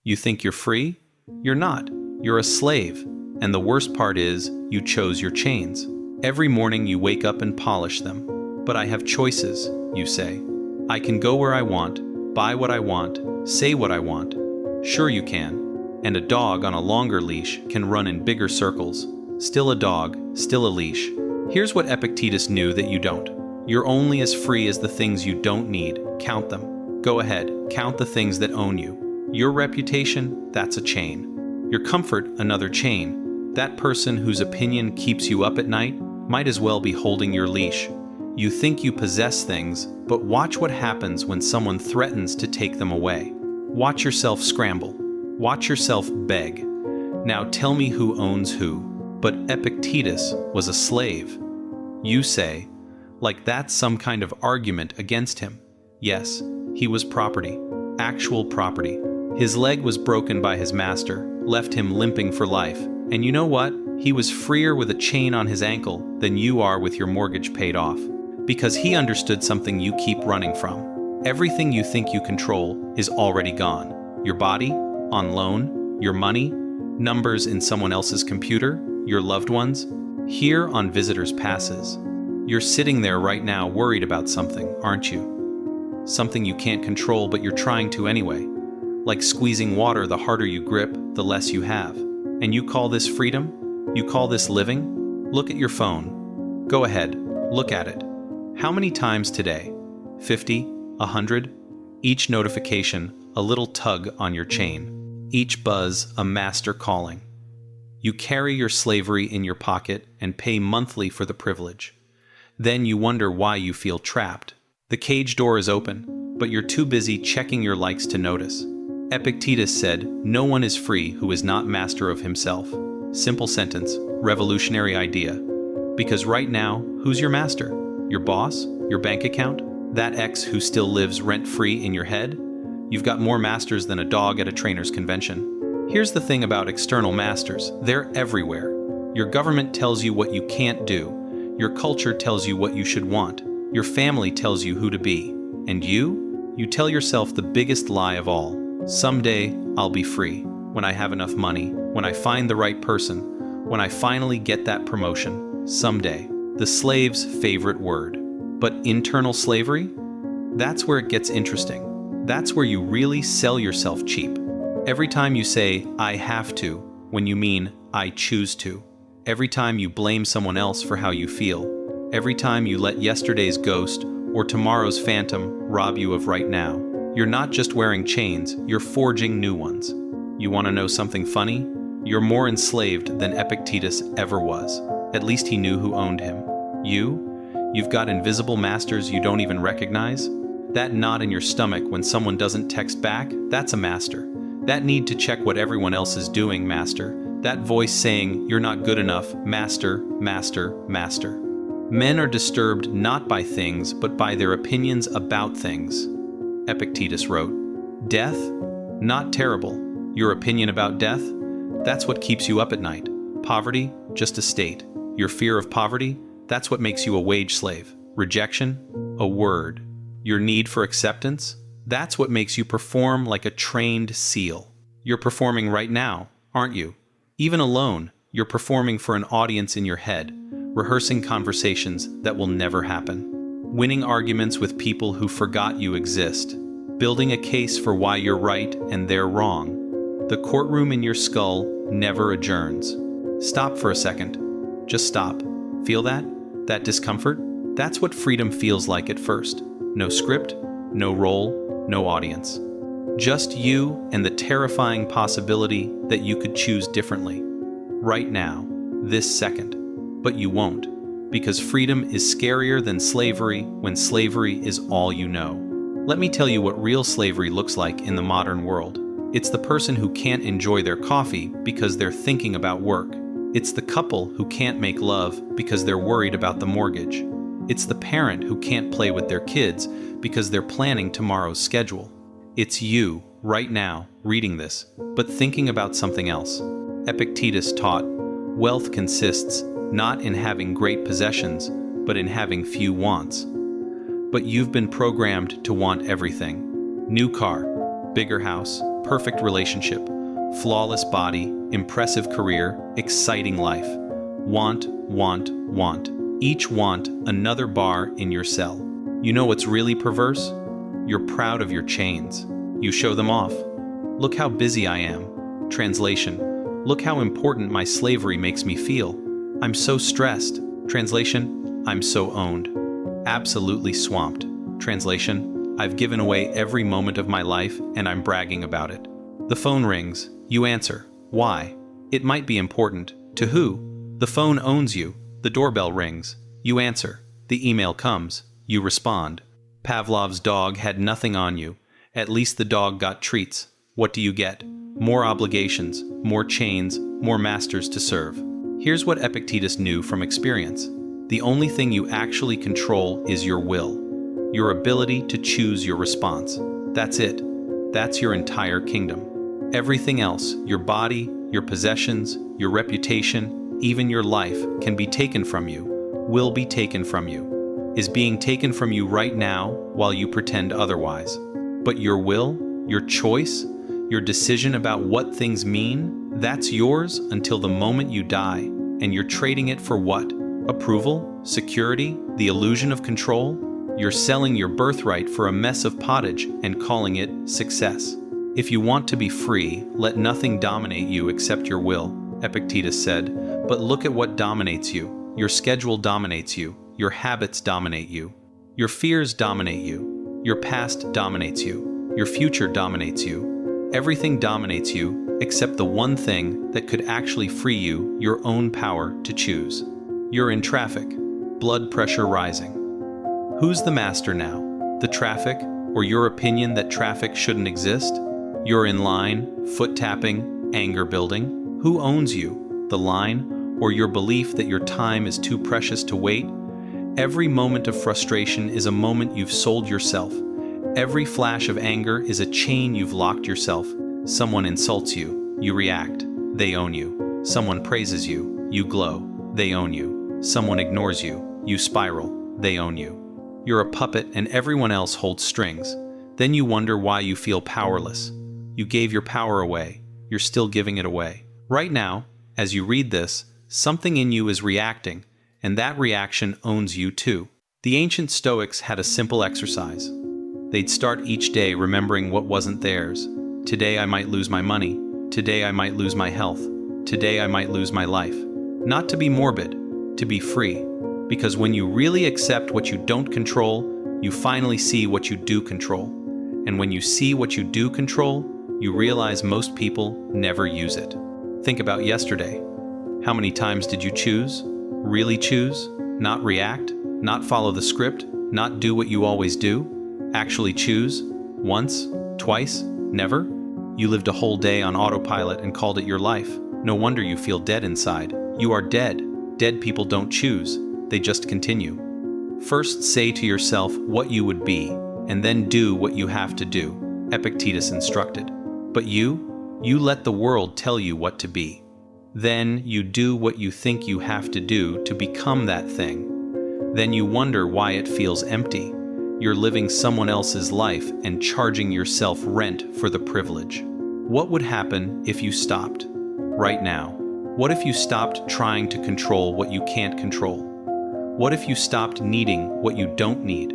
You think you're free? You're not. You're a slave. And the worst part is, you chose your chains. Every morning you wake up and polish them. But I have choices, you say. I can go where I want, buy what I want, say what I want. Sure you can. And a dog on a longer leash can run in bigger circles. Still a dog, still a leash. Here's what Epictetus knew that you don't. You're only as free as the things you don't need. Count them. Go ahead, count the things that own you. Your reputation, that's a chain. Your comfort, another chain. That person whose opinion keeps you up at night might as well be holding your leash. You think you possess things, but watch what happens when someone threatens to take them away. Watch yourself scramble. Watch yourself beg. Now tell me who owns who. But Epictetus was a slave. You say, like that's some kind of argument against him. Yes, he was property. Actual property. His leg was broken by his master, left him limping for life. And you know what? He was freer with a chain on his ankle than you are with your mortgage paid off. Because he understood something you keep running from. Everything you think you control is already gone. Your body, on loan, your money, numbers in someone else's computer, your loved ones, here on visitors' passes. You're sitting there right now worried about something, aren't you? Something you can't control but you're trying to anyway. Like squeezing water, the harder you grip, the less you have. And you call this freedom? You call this living? Look at your phone. Go ahead, look at it. How many times today? 50? 100? Each notification, a little tug on your chain. Each buzz, a master calling. You carry your slavery in your pocket and pay monthly for the privilege. Then you wonder why you feel trapped. The cage door is open, but you're too busy checking your likes to notice. Epictetus said, "No one is free who is not master of himself." Simple sentence, revolutionary idea. Because right now, who's your master? Your boss? Your bank account? That ex who still lives rent-free in your head? You've got more masters than a dog at a trainer's convention. Here's the thing about external masters. They're everywhere. Your government tells you what you can't do. Your culture tells you what you should want. Your family tells you who to be. And you tell yourself the biggest lie of all. Someday, I'll be free. When I have enough money. When I find the right person. When I finally get that promotion. Someday. The slave's favorite word. But internal slavery? That's where it gets interesting. That's where you really sell yourself cheap. Every time you say, I have to, when you mean, I choose to. Every time you blame someone else for how you feel. Every time you let yesterday's ghost or tomorrow's phantom rob you of right now. You're not just wearing chains, you're forging new ones. You want to know something funny? You're more enslaved than Epictetus ever was. At least he knew who owned him. You've got invisible masters you don't even recognize. That knot in your stomach when someone doesn't text back, that's a master. That need to check what everyone else is doing, master. That voice saying, you're not good enough, master, master, master. Men are disturbed not by things, but by their opinions about things. Epictetus wrote, Death? Not terrible. Your opinion about death? That's what keeps you up at night. Poverty? Just a state. Your fear of poverty? That's what makes you a wage slave. Rejection? A word. Your need for acceptance? That's what makes you perform like a trained seal. You're performing right now, aren't you? Even alone, you're performing for an audience in your head, rehearsing conversations that will never happen. Winning arguments with people who forgot you exist. Building a case for why you're right and they're wrong. The courtroom in your skull never adjourns. Stop for a second. Just stop. Feel that? That discomfort? That's what freedom feels like at first. No script, no role, no audience. Just you and the terrifying possibility that you could choose differently. Right now, this second. But you won't, because freedom is scarier than slavery when slavery is all you know. Let me tell you what real slavery looks like in the modern world. It's the person who can't enjoy their coffee because they're thinking about work. It's the couple who can't make love because they're worried about the mortgage. It's the parent who can't play with their kids because they're planning tomorrow's schedule. It's you, right now, reading this, but thinking about something else. Epictetus taught, wealth consists not in having great possessions, but in having few wants. But you've been programmed to want everything. New car, bigger house, perfect relationship, flawless body, impressive career, exciting life. Want, want, want. Each want another bar in your cell. You know what's really perverse? You're proud of your chains. You show them off. Look how busy I am. Translation: look how important my slavery makes me feel. I'm so stressed. Translation: I'm so owned. Absolutely swamped. Translation: I've given away every moment of my life and I'm bragging about it. The phone rings. You answer. Why? It might be important. To who? The phone owns you. The doorbell rings. You answer. The email comes. You respond. Pavlov's dog had nothing on you. At least the dog got treats. What do you get? More obligations, more chains, more masters to serve. Here's what Epictetus knew from experience. The only thing you actually control is your will. Your ability to choose your response. That's it. That's your entire kingdom. Everything else, your body, your possessions, your reputation, even your life, can be taken from you, will be taken from you, is being taken from you right now while you pretend otherwise. But your will, your choice, your decision about what things mean, that's yours until the moment you die, and you're trading it for what? Approval? Security? The illusion of control? You're selling your birthright for a mess of pottage and calling it success. If you want to be free, let nothing dominate you except your will, Epictetus said. But look at what dominates you. Your schedule dominates you. Your habits dominate you. Your fears dominate you. Your past dominates you. Your future dominates you. Everything dominates you except the one thing that could actually free you, your own power to choose. You're in traffic. Blood pressure rising. Who's the master now? The traffic, or your opinion that traffic shouldn't exist? You're in line, foot tapping, anger building. Who owns you? The line, or your belief that your time is too precious to wait? Every moment of frustration is a moment you've sold yourself. Every flash of anger is a chain you've locked yourself. Someone insults you, you react. They own you. Someone praises you, you glow. They own you. Someone ignores you, you spiral. They own you. You're a puppet and everyone else holds strings. Then you wonder why you feel powerless. You gave your power away. You're still giving it away. Right now, as you read this, something in you is reacting, and that reaction owns you too. The ancient Stoics had a simple exercise. They'd start each day remembering what wasn't theirs. Today I might lose my money. Today I might lose my health. Today I might lose my life. Not to be morbid, to be free. Because when you really accept what you don't control, you finally see what you do control. And when you see what you do control, you realize most people never use it. Think about yesterday. How many times did you choose? Really choose? Not react? Not follow the script? Not do what you always do? Actually choose? Once? Twice? Never? You lived a whole day on autopilot and called it your life. No wonder you feel dead inside. You are dead. Dead people don't choose. They just continue. First say to yourself what you would be, and then do what you have to do, Epictetus instructed. But you let the world tell you what to be. Then you do what you think you have to do to become that thing. Then you wonder why it feels empty. You're living someone else's life and charging yourself rent for the privilege. What would happen if you stopped? Right now. What if you stopped trying to control what you can't control? What if you stopped needing what you don't need?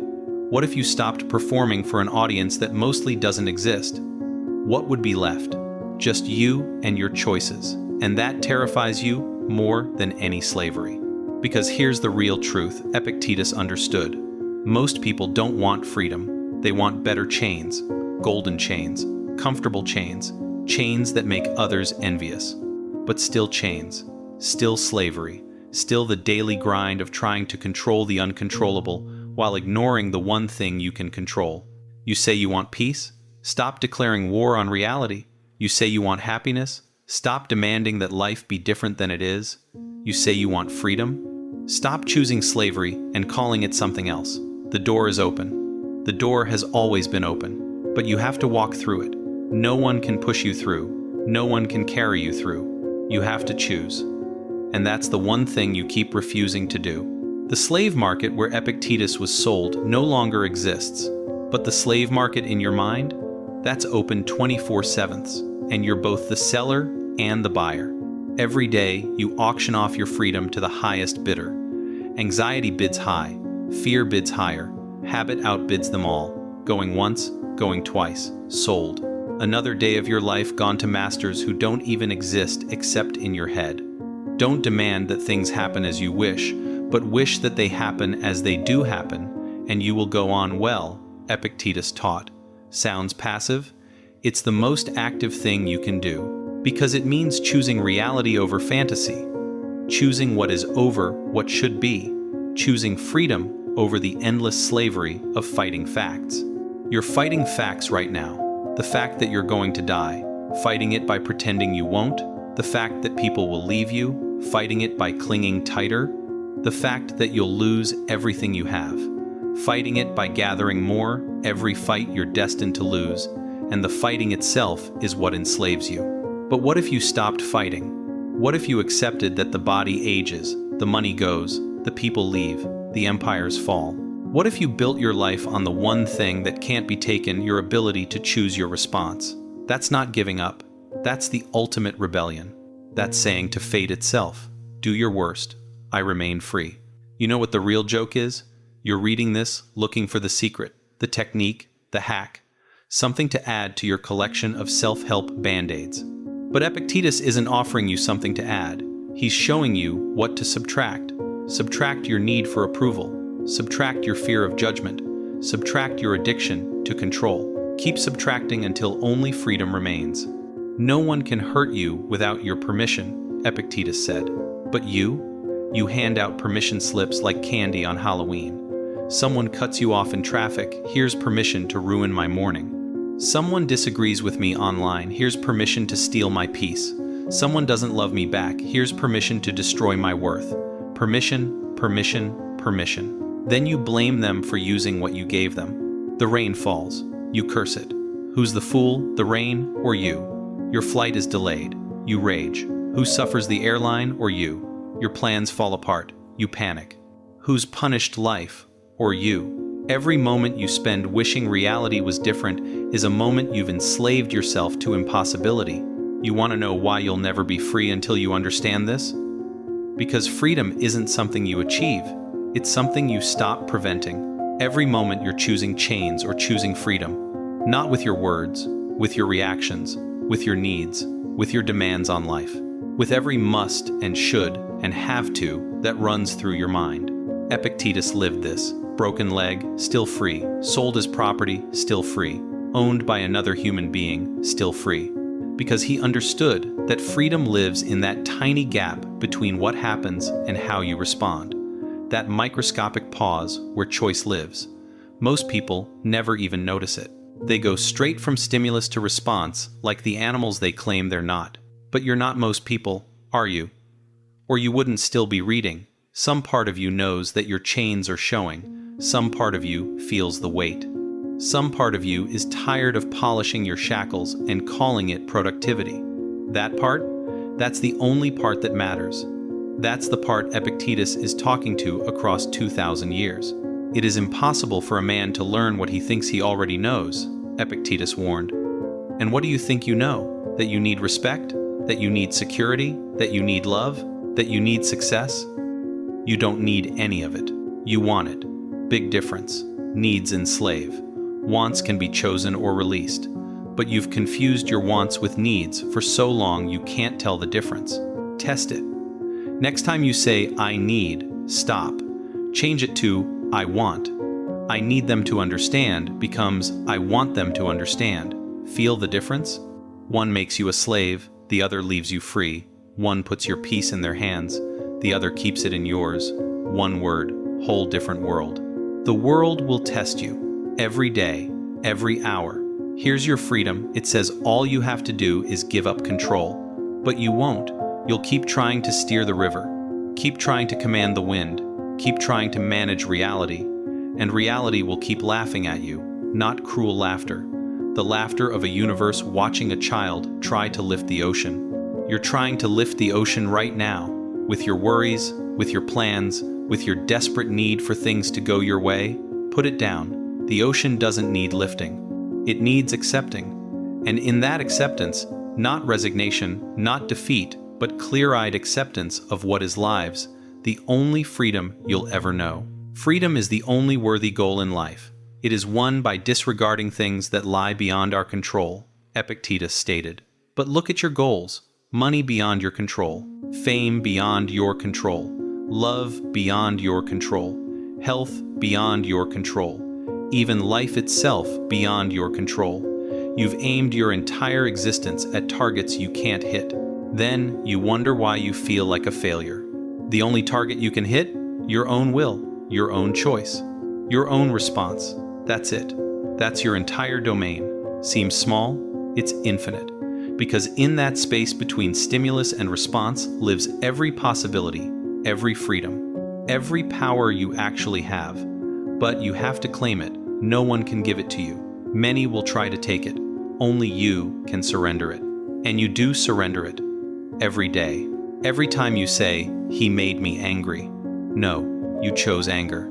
What if you stopped performing for an audience that mostly doesn't exist? What would be left? Just you and your choices. And that terrifies you more than any slavery. Because here's the real truth Epictetus understood. Most people don't want freedom. They want better chains, golden chains, comfortable chains, chains that make others envious. But still chains, still slavery, still the daily grind of trying to control the uncontrollable while ignoring the one thing you can control. You say you want peace? Stop declaring war on reality. You say you want happiness? Stop demanding that life be different than it is. You say you want freedom? Stop choosing slavery and calling it something else. The door is open. The door has always been open, but you have to walk through it. No one can push you through. No one can carry you through. You have to choose. And that's the one thing you keep refusing to do. The slave market where Epictetus was sold no longer exists, but the slave market in your mind? That's open 24/7, and you're both the seller and the buyer. Every day, you auction off your freedom to the highest bidder. Anxiety bids high, fear bids higher, habit outbids them all. Going once, going twice, sold. Another day of your life gone to masters who don't even exist except in your head. Don't demand that things happen as you wish, but wish that they happen as they do happen, and you will go on well, Epictetus taught. Sounds passive? It's the most active thing you can do, because it means choosing reality over fantasy, choosing what is over what should be, choosing freedom over the endless slavery of fighting facts. You're fighting facts right now. The fact that you're going to die, fighting it by pretending you won't, the fact that people will leave you, fighting it by clinging tighter, the fact that you'll lose everything you have, fighting it by gathering more, every fight you're destined to lose, and the fighting itself is what enslaves you. But what if you stopped fighting? What if you accepted that the body ages, the money goes, the people leave, the empires fall? What if you built your life on the one thing that can't be taken, your ability to choose your response? That's not giving up. That's the ultimate rebellion. That's saying to fate itself, do your worst, I remain free. You know what the real joke is? You're reading this, looking for the secret, the technique, the hack, something to add to your collection of self-help band-aids. But Epictetus isn't offering you something to add. He's showing you what to subtract. Subtract your need for approval. Subtract your fear of judgment. Subtract your addiction to control. Keep subtracting until only freedom remains. No one can hurt you without your permission, Epictetus said. But you hand out permission slips like candy on Halloween. Someone cuts you off in traffic, here's permission to ruin my morning. Someone disagrees with me online, here's permission to steal my peace. Someone doesn't love me back, here's permission to destroy my worth. Permission, permission, permission. Then you blame them for using what you gave them. The rain falls. You curse it. Who's the fool, the rain or you? Your flight is delayed. You rage. Who suffers, the airline or you? Your plans fall apart. You panic. Who's punished, life or you? Every moment you spend wishing reality was different is a moment you've enslaved yourself to impossibility. You want to know why you'll never be free until you understand this? Because freedom isn't something you achieve. It's something you stop preventing. Every moment you're choosing chains or choosing freedom. Not with your words, with your reactions, with your needs, with your demands on life. With every must and should and have to that runs through your mind. Epictetus lived this. Broken leg, still free. Sold as property, still free. Owned by another human being, still free. Because he understood that freedom lives in that tiny gap between what happens and how you respond. That microscopic pause where choice lives. Most people never even notice it. They go straight from stimulus to response, like the animals they claim they're not. But you're not most people, are you? Or you wouldn't still be reading. Some part of you knows that your chains are showing. Some part of you feels the weight. Some part of you is tired of polishing your shackles and calling it productivity. That part? That's the only part that matters. That's the part Epictetus is talking to across 2,000 years. It is impossible for a man to learn what he thinks he already knows, Epictetus warned. And what do you think you know? That you need respect? That you need security? That you need love? That you need success? You don't need any of it. You want it. Big difference. Needs enslave. Wants can be chosen or released. But you've confused your wants with needs for so long you can't tell the difference. Test it. Next time you say, I need, stop. Change it to, I want. I need them to understand becomes, I want them to understand. Feel the difference? One makes you a slave, the other leaves you free. One puts your peace in their hands, the other keeps it in yours. One word, whole different world. The world will test you, every day, every hour. Here's your freedom. It says all you have to do is give up control. But you won't. You'll keep trying to steer the river, keep trying to command the wind, keep trying to manage reality, and reality will keep laughing at you, not cruel laughter, the laughter of a universe watching a child try to lift the ocean. You're trying to lift the ocean right now, with your worries, with your plans, with your desperate need for things to go your way. Put it down. The ocean doesn't need lifting. It needs accepting. And in that acceptance, not resignation, not defeat, but clear-eyed acceptance of what is lives, the only freedom you'll ever know. Freedom is the only worthy goal in life. It is won by disregarding things that lie beyond our control, Epictetus stated. But look at your goals. Money beyond your control, fame beyond your control, love beyond your control, health beyond your control, even life itself beyond your control. You've aimed your entire existence at targets you can't hit. Then you wonder why you feel like a failure. The only target you can hit? Your own will, your own choice, your own response. That's it. That's your entire domain. Seems small? It's infinite. Because in that space between stimulus and response lives every possibility, every freedom, every power you actually have. But you have to claim it. No one can give it to you. Many will try to take it. Only you can surrender it. And you do surrender it. Every day. Every time you say, "He made me angry." No, you chose anger.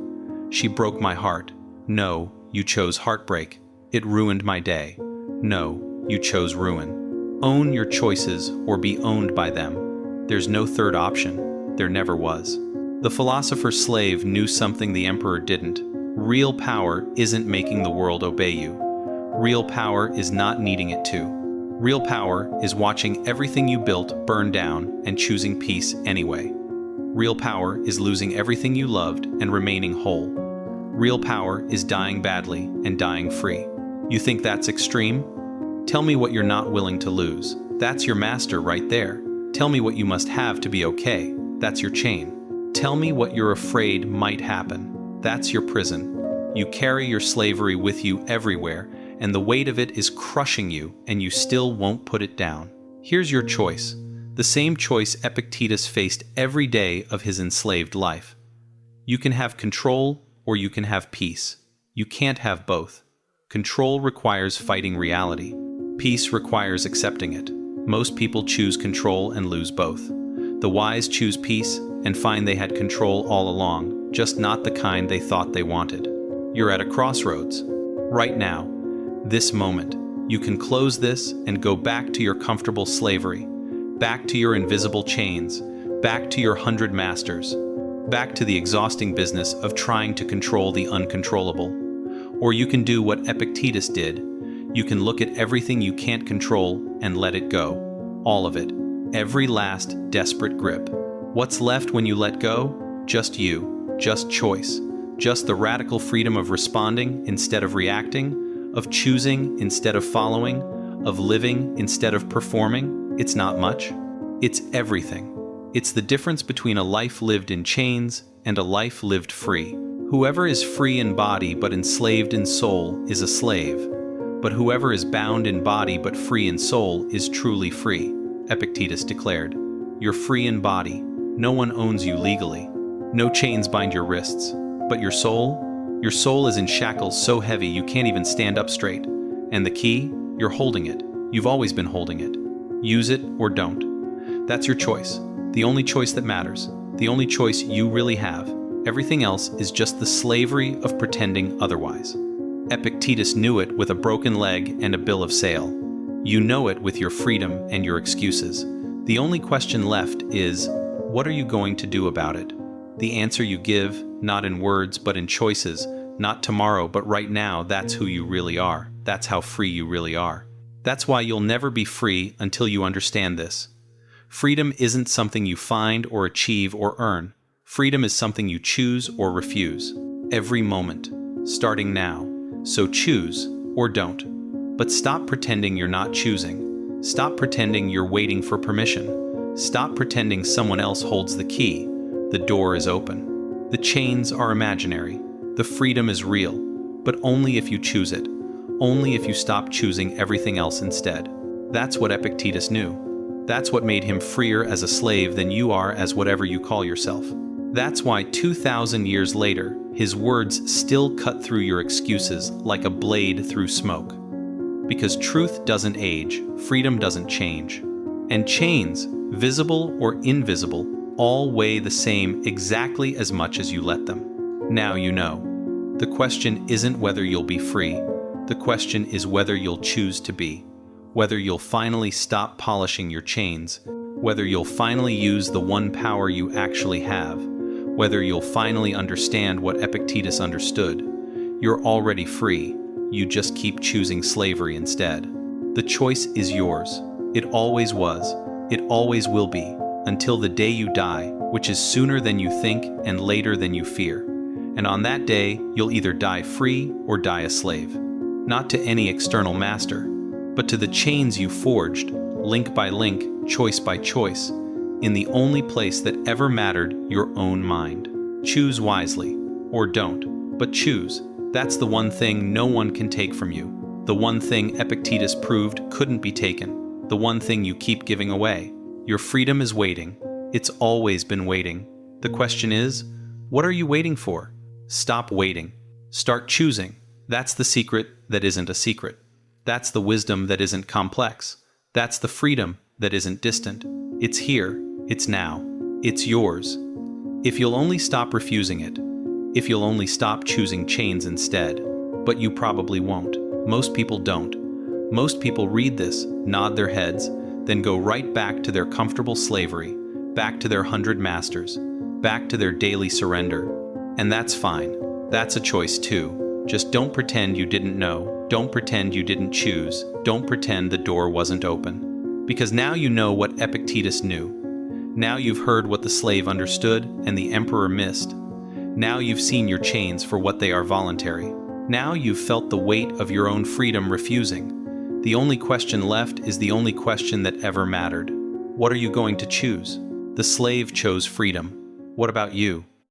"She broke my heart." No, you chose heartbreak. "It ruined my day." No, you chose ruin. Own your choices or be owned by them. There's no third option. There never was. The philosopher's slave knew something the emperor didn't. Real power isn't making the world obey you. Real power is not needing it to. Real power is watching everything you built burn down and choosing peace anyway. Real power is losing everything you loved and remaining whole. Real power is dying badly and dying free. You think that's extreme? Tell me what you're not willing to lose. That's your master right there. Tell me what you must have to be okay. That's your chain. Tell me what you're afraid might happen. That's your prison. You carry your slavery with you everywhere, and the weight of it is crushing you, and you still won't put it down. Here's your choice. The same choice Epictetus faced every day of his enslaved life. You can have control, or you can have peace. You can't have both. Control requires fighting reality. Peace requires accepting it. Most people choose control and lose both. The wise choose peace and find they had control all along, just not the kind they thought they wanted. You're at a crossroads. Right now, this moment, you can close this and go back to your comfortable slavery, back to your invisible chains, back to your 100 masters, back to the exhausting business of trying to control the uncontrollable. Or you can do what Epictetus did. You can look at everything you can't control and let it go. All of it. Every last desperate grip. What's left when you let go? Just you. Just choice. Just the radical freedom of responding instead of reacting, of choosing instead of following, of living instead of performing. It's not much. It's everything. It's the difference between a life lived in chains and a life lived free. Whoever is free in body but enslaved in soul is a slave. But whoever is bound in body but free in soul is truly free, Epictetus declared. You're free in body. No one owns you legally. No chains bind your wrists. But your soul is in shackles so heavy you can't even stand up straight. And the key? You're holding it. You've always been holding it. Use it or don't. That's your choice. The only choice that matters. The only choice you really have. Everything else is just the slavery of pretending otherwise. Epictetus knew it with a broken leg and a bill of sale. You know it with your freedom and your excuses. The only question left is, what are you going to do about it? The answer you give, not in words but in choices, not tomorrow but right now, that's who you really are. That's how free you really are. That's why you'll never be free until you understand this. Freedom isn't something you find or achieve or earn. Freedom is something you choose or refuse. Every moment. Starting now. So choose or don't. But stop pretending you're not choosing. Stop pretending you're waiting for permission. Stop pretending someone else holds the key. The door is open. The chains are imaginary. The freedom is real. But only if you choose it. Only if you stop choosing everything else instead. That's what Epictetus knew. That's what made him freer as a slave than you are as whatever you call yourself. That's why 2,000 years later, his words still cut through your excuses like a blade through smoke. Because truth doesn't age, freedom doesn't change. And chains, visible or invisible, all weigh the same exactly as much as you let them. Now you know. The question isn't whether you'll be free. The question is whether you'll choose to be, whether you'll finally stop polishing your chains, whether you'll finally use the one power you actually have, whether you'll finally understand what Epictetus understood. You're already free, you just keep choosing slavery instead. The choice is yours. It always was, it always will be, until the day you die, which is sooner than you think and later than you fear. And on that day, you'll either die free or die a slave. Not to any external master, but to the chains you forged, link by link, choice by choice, in the only place that ever mattered, your own mind. Choose wisely, or don't, but choose. That's the one thing no one can take from you. The one thing Epictetus proved couldn't be taken. The one thing you keep giving away. Your freedom is waiting. It's always been waiting. The question is, what are you waiting for? Stop waiting. Start choosing. That's the secret that isn't a secret. That's the wisdom that isn't complex. That's the freedom that isn't distant. It's here. It's now. It's yours. If you'll only stop refusing it. If you'll only stop choosing chains instead. But you probably won't. Most people don't. Most people read this, nod their heads, then go right back to their comfortable slavery, back to their 100 masters, back to their daily surrender. And that's fine. That's a choice too. Just don't pretend you didn't know. Don't pretend you didn't choose. Don't pretend the door wasn't open. Because now you know what Epictetus knew. Now you've heard what the slave understood and the emperor missed. Now you've seen your chains for what they are, voluntary. Now you've felt the weight of your own freedom refusing. The only question left is the only question that ever mattered. What are you going to choose? The slave chose freedom. What about you?